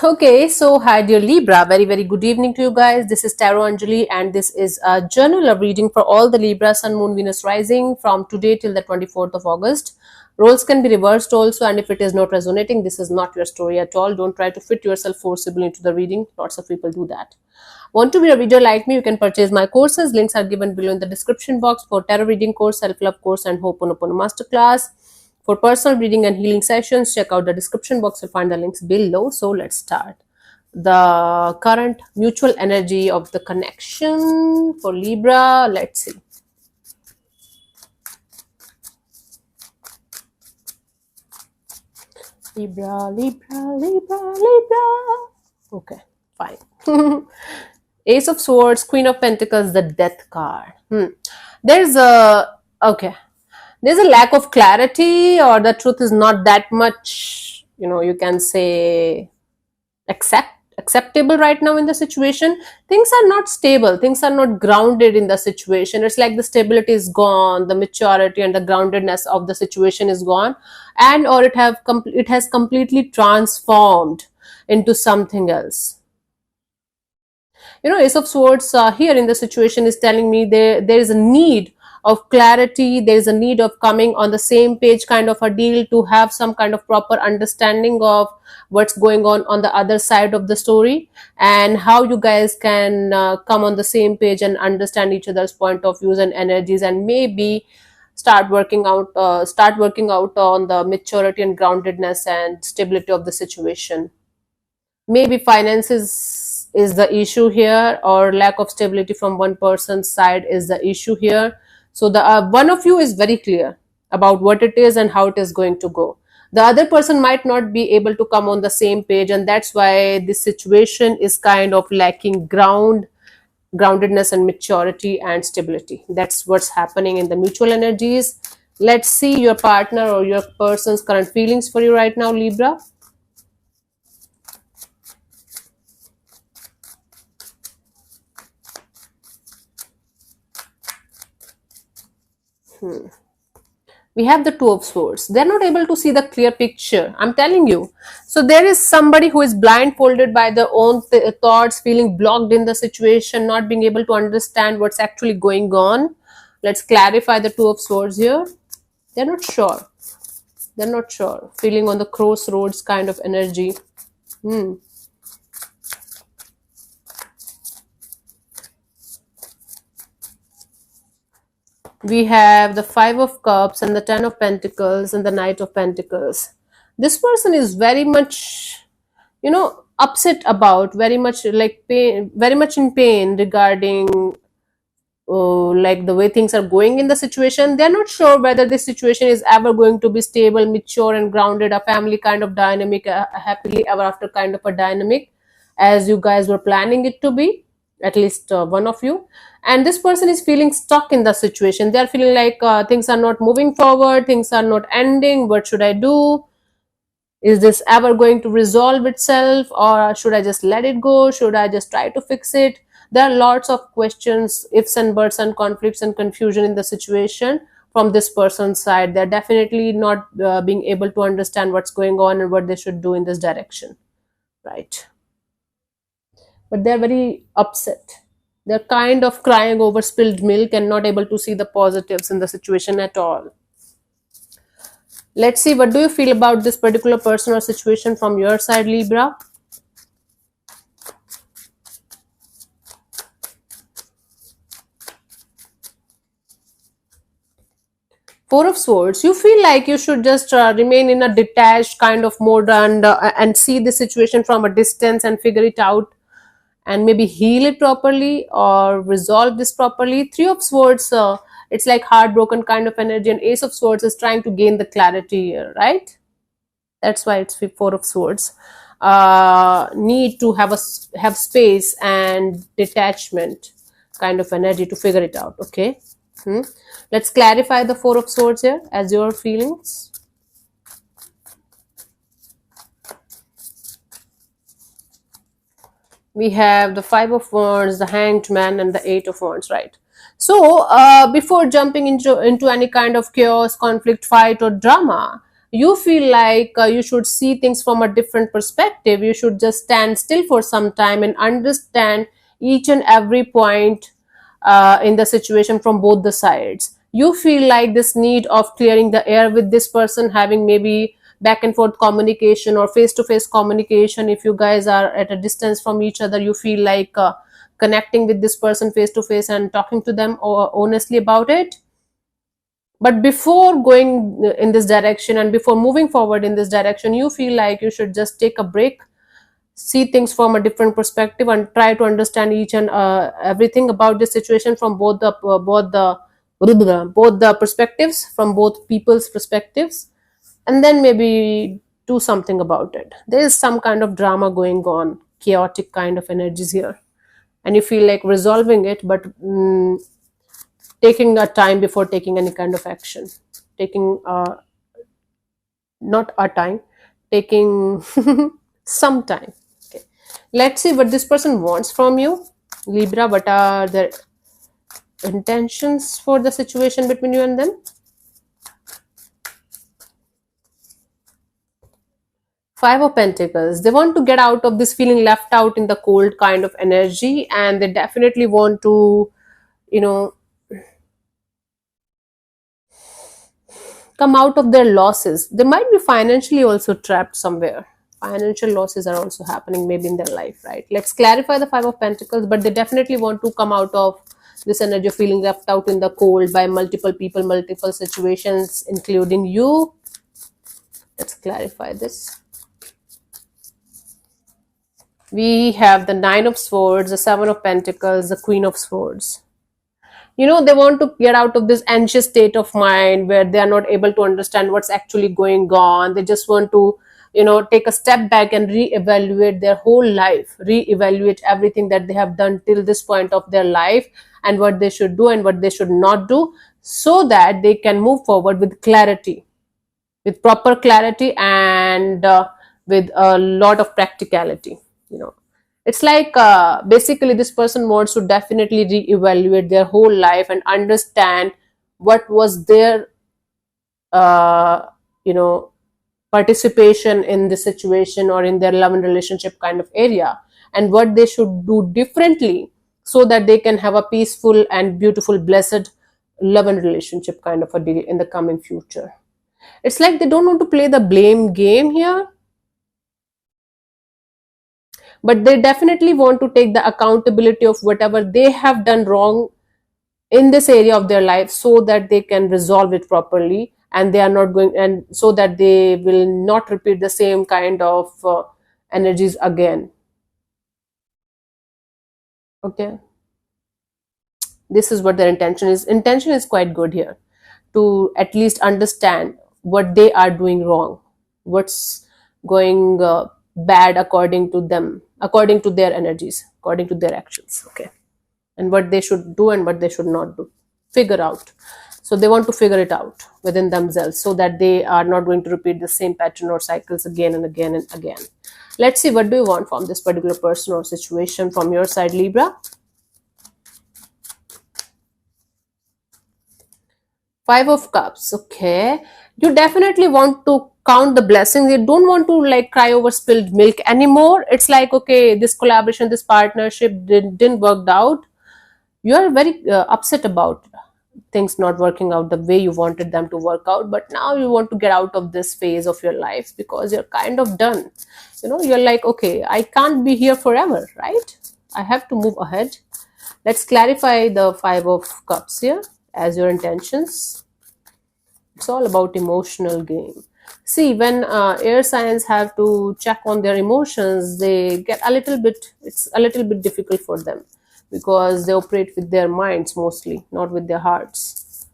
Okay, so hi dear Libra, very good evening to you guys. This is Tarot Anjali and this is a journal of reading for all the Libra Sun, Moon, Venus rising from today till the 24th of August. Roles can be reversed also, and if it is not resonating, this is not your story at all. Don't try to fit yourself forcibly into the reading. Lots of people do that. Want to be a reader like me? You can purchase my courses. Links are given below in the description box for tarot reading course, self-love course and Ho'oponopono masterclass. For personal reading and healing sessions, check out the description box. You'll find the links below. So let's start. The current mutual energy of the connection for Libra. Let's see. Libra, Libra, Libra, Libra. Okay, fine. Ace of Swords, Queen of Pentacles, the Death card. There's a okay. There's a lack of clarity, or the truth is not that much. You can say acceptable right now in the situation. Things are not stable. Things are not grounded in the situation. It's like the stability is gone, the maturity and the groundedness of the situation is gone, and or it has completely transformed into something else. Ace of Swords here in the situation is telling me there is a need of clarity. There is a need of coming on the same page, kind of a deal, to have some kind of proper understanding of what's going on the other side of the story, and how you guys can come on the same page and understand each other's point of views and energies, and maybe start working out on the maturity and groundedness and stability of the situation. Maybe finances is the issue here, or lack of stability from one person's side is the issue here. So the one of you is very clear about what it is and how it is going to go. The other person might not be able to come on the same page, and that's why this situation is kind of lacking groundedness and maturity and stability. That's what's happening in the mutual energies. Let's see your partner or your person's current feelings for you right now, Libra. We have the Two of Swords. They're not able to see the clear picture, I'm telling you. So there is somebody who is blindfolded by their own thoughts, feeling blocked in the situation, not being able to understand what's actually going on. Let's clarify the Two of Swords here. They're not sure. They're not sure. Feeling on the crossroads kind of energy. We have the Five of Cups and the Ten of Pentacles and the Knight of Pentacles. This person is very much, upset about, very much like pain, very much in pain regarding like the way things are going in the situation. They're not sure whether this situation is ever going to be stable, mature and grounded, a family kind of dynamic, a happily ever after kind of a dynamic, as you guys were planning it to be, at least one of you. And this person is feeling stuck in the situation. They're feeling like things are not moving forward, things are not ending. What should I do? Is this ever going to resolve itself, or should I just let it go? Should I just try to fix it? There are lots of questions, ifs and buts and conflicts and confusion in the situation from this person's side. They're definitely not being able to understand what's going on and what they should do in this direction, right? But they're very upset. They're kind of crying over spilled milk and not able to see the positives in the situation at all. Let's see, what do you feel about this particular person or situation from your side, Libra? Four of Swords. You feel like you should just remain in a detached kind of mode and see the situation from a distance and figure it out, and maybe heal it properly or resolve this properly. Three of Swords, it's like heartbroken kind of energy, and Ace of Swords is trying to gain the clarity here, right? That's why it's Four of Swords. Need to have space and detachment kind of energy to figure it out. Okay. Let's clarify the Four of Swords here as your feelings. We have the Five of Wands, the Hanged Man, and the Eight of Wands, right? So before jumping into any kind of chaos, conflict, fight, or drama, You feel like you should see things from a different perspective. You should just stand still for some time and understand each and every point in the situation from both the sides. You feel like this need of clearing the air with this person, having maybe back and forth communication or face to face communication. If you guys are at a distance from each other, you feel like connecting with this person face to face and talking to them honestly about it. But before going in this direction and before moving forward in this direction, you feel like you should just take a break, see things from a different perspective, and try to understand each and everything about this situation from both the perspectives, from both people's perspectives, and then maybe do something about it. There is some kind of drama going on, chaotic kind of energies here, and you feel like resolving it, but taking a time before taking any kind of action, taking not a time, taking some time. Okay, let's see what this person wants from you, Libra. What are their intentions for the situation between you and them? Five of Pentacles. They want to get out of this feeling left out in the cold kind of energy, and they definitely want to, you know, come out of their losses. They might be financially also trapped somewhere. Financial losses are also happening maybe in their life, right? Let's clarify the Five of Pentacles, but they definitely want to come out of this energy of feeling left out in the cold by multiple people, multiple situations, including you. Let's clarify this. We have the Nine of Swords, the Seven of Pentacles, the Queen of Swords. They want to get out of this anxious state of mind where they are not able to understand what's actually going on. They just want to take a step back and reevaluate their whole life, reevaluate everything that they have done till this point of their life, and what they should do and what they should not do, so that they can move forward with clarity, with proper clarity, and with a lot of practicality. It's like basically this person wants to definitely reevaluate their whole life and understand what was their uh, you know participation in the situation or in their love and relationship kind of area, and what they should do differently so that they can have a peaceful and beautiful, blessed love and relationship kind of a deal in the coming future. It's like they don't want to play the blame game here, but they definitely want to take the accountability of whatever they have done wrong in this area of their life, so that they can resolve it properly, and they are not going, and so that they will not repeat the same kind of energies again. Okay, this is what their intention is quite good here, to at least understand what they are doing wrong, what's going bad according to them, according to their energies, according to their actions. Okay, and what they should do and what they should not do, figure out. So they want to figure it out within themselves, so that they are not going to repeat the same pattern or cycles again and again and again. Let's see, what do you want from this particular person or situation from your side, Libra? Five of Cups. Okay, you definitely want to count the blessings. You don't want to like cry over spilled milk anymore. It's like, okay, this collaboration, this partnership didn't work out. You are very upset about things not working out the way you wanted them to work out, but now you want to get out of this phase of your life because you're kind of done. You're like, okay, I can't be here forever, right? I have to move ahead. Let's clarify the Five of Cups here as your intentions. It's all about emotional game. See, when air signs have to check on their emotions, they get it's a little bit difficult for them, because they operate with their minds mostly, not with their hearts.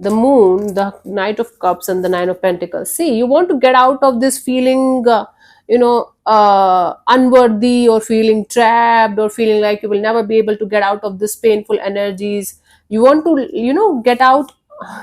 The Moon, the Knight of Cups, and the Nine of Pentacles. See, you want to get out of this feeling unworthy, or feeling trapped, or feeling like you will never be able to get out of this painful energies. You want to get out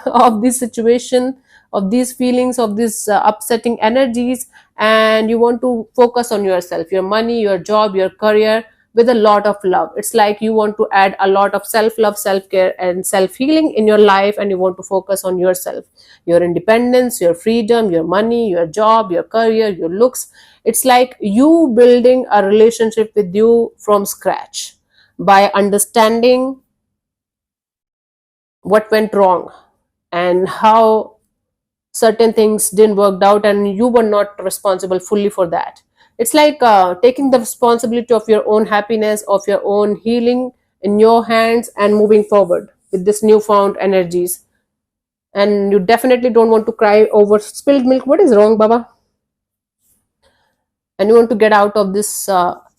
of this situation, of these feelings, of these upsetting energies, and you want to focus on yourself, your money, your job, your career, with a lot of love. It's like you want to add a lot of self love, self care, and self healing in your life, and you want to focus on yourself, your independence, your freedom, your money, your job, your career, your looks. It's like you building a relationship with you from scratch by understanding what went wrong and how certain things didn't work out, and you were not responsible fully for that. It's like taking the responsibility of your own happiness, of your own healing in your hands, and moving forward with this newfound energies. And you definitely don't want to cry over spilled milk. What is wrong, Baba? And you want to get out of this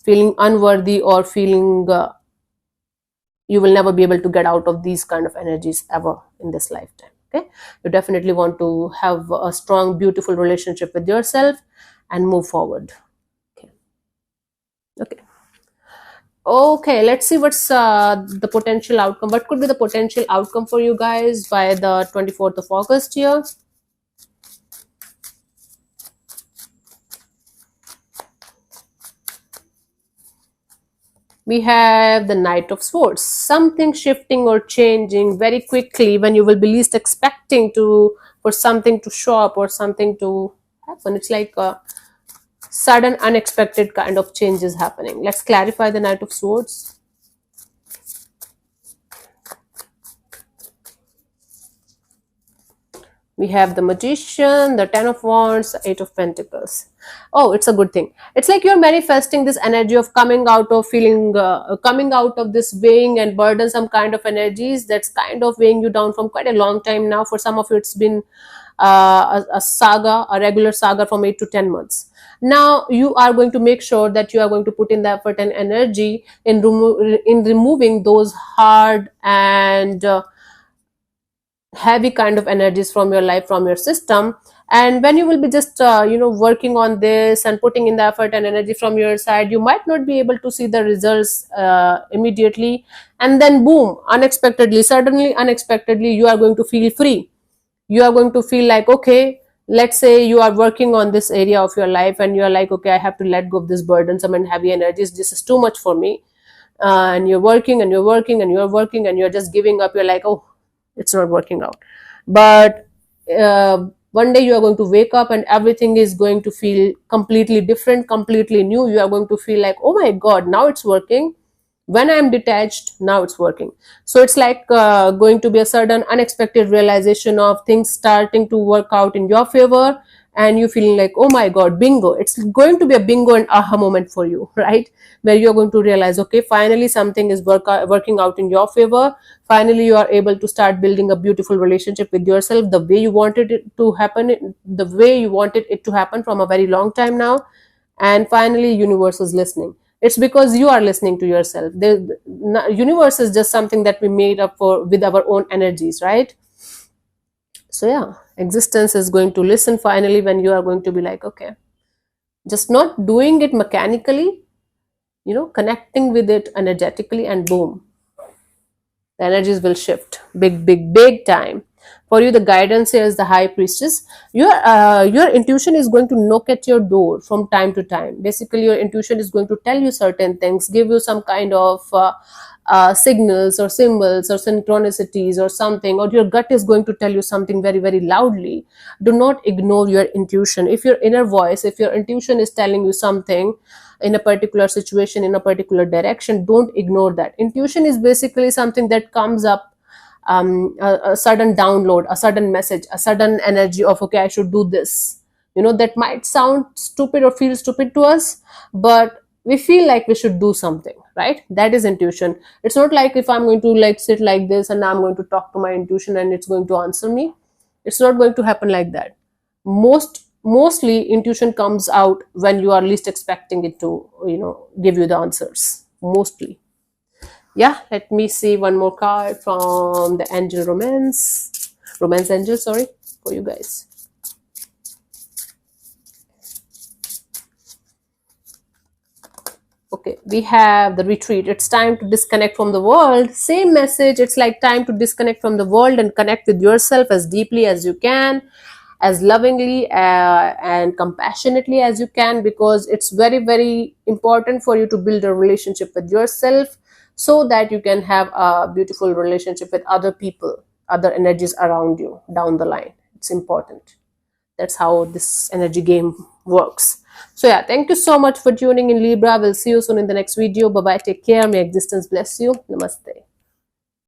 feeling unworthy, or feeling you will never be able to get out of these kind of energies ever in this lifetime. Okay, you definitely want to have a strong, beautiful relationship with yourself and move forward. Okay. Okay. Okay, let's see what's the potential outcome. What could be the potential outcome for you guys by the 24th of August here? We have the Knight of Swords. Something shifting or changing very quickly when you will be least expecting to, for something to show up or something to happen. It's like a sudden, unexpected kind of changes happening. Let's clarify the Knight of Swords. We have the Magician, the Ten of Wands, the Eight of Pentacles. Oh, it's a good thing. It's like you're manifesting this energy of coming out of feeling, coming out of this weighing and burdensome kind of energies that's kind of weighing you down from quite a long time now. For some of you, it's been a saga, a regular saga from 8 to 10 months. Now you are going to make sure that you are going to put in the effort and energy in removing those hard and heavy kind of energies from your life, from your system. And when you will be just working on this and putting in the effort and energy from your side, you might not be able to see the results immediately, and then boom, unexpectedly, suddenly, unexpectedly, you are going to feel free. You are going to feel like, okay, let's say you are working on this area of your life and you are like, okay, I have to let go of this burdensome and heavy energies, this is too much for me. And you're working and you're working and you're working and you're just giving up. You're like, oh, it's not working out. But one day you are going to wake up and everything is going to feel completely different, completely new. You are going to feel like, oh my god, now it's working. When I am detached, now it's working. So it's like going to be a sudden unexpected realization of things starting to work out in your favor, and you feeling like, oh my god, bingo. It's going to be a bingo and aha moment for you, right? Where you're going to realize, okay, finally something is working out in your favor. Finally you are able to start building a beautiful relationship with yourself the way you wanted it to happen, the way you wanted it to happen from a very long time now. And finally universe is listening. It's because you are listening to yourself. The universe is just something that we made up for with our own energies, right? So yeah, existence is going to listen finally when you are going to be like, okay, just not doing it mechanically, connecting with it energetically, and boom, the energies will shift big time. For you, the guidance here is the High Priestess. Your intuition is going to knock at your door from time to time. Basically, your intuition is going to tell you certain things, give you some kind of signals or symbols or synchronicities or something, or your gut is going to tell you something very, very loudly. Do not ignore your intuition. If your inner voice, if your intuition is telling you something in a particular situation, in a particular direction, don't ignore that. Intuition is basically something that comes up, a sudden download, a sudden message, a sudden energy of, okay, I should do this. That might sound stupid or feel stupid to us, but we feel like we should do something, right? That is intuition. It's not like if I'm going to like sit like this and I'm going to talk to my intuition and it's going to answer me. It's not going to happen like that. Mostly intuition comes out when you are least expecting it to give you the answers, mostly. Yeah, let me see one more card from the angel romance angel, sorry, for you guys. Okay, we have the Retreat. It's time to disconnect from the world. Same message. It's like time to disconnect from the world and connect with yourself as deeply as you can. as lovingly and compassionately as you can, because it's very, very important for you to build a relationship with yourself, so that you can have a beautiful relationship with other people, other energies around you down the line. It's important. That's how this energy game works. So yeah, thank you so much for tuning in, Libra. We'll see you soon in the next video. Bye bye, take care, may existence bless you. Namaste.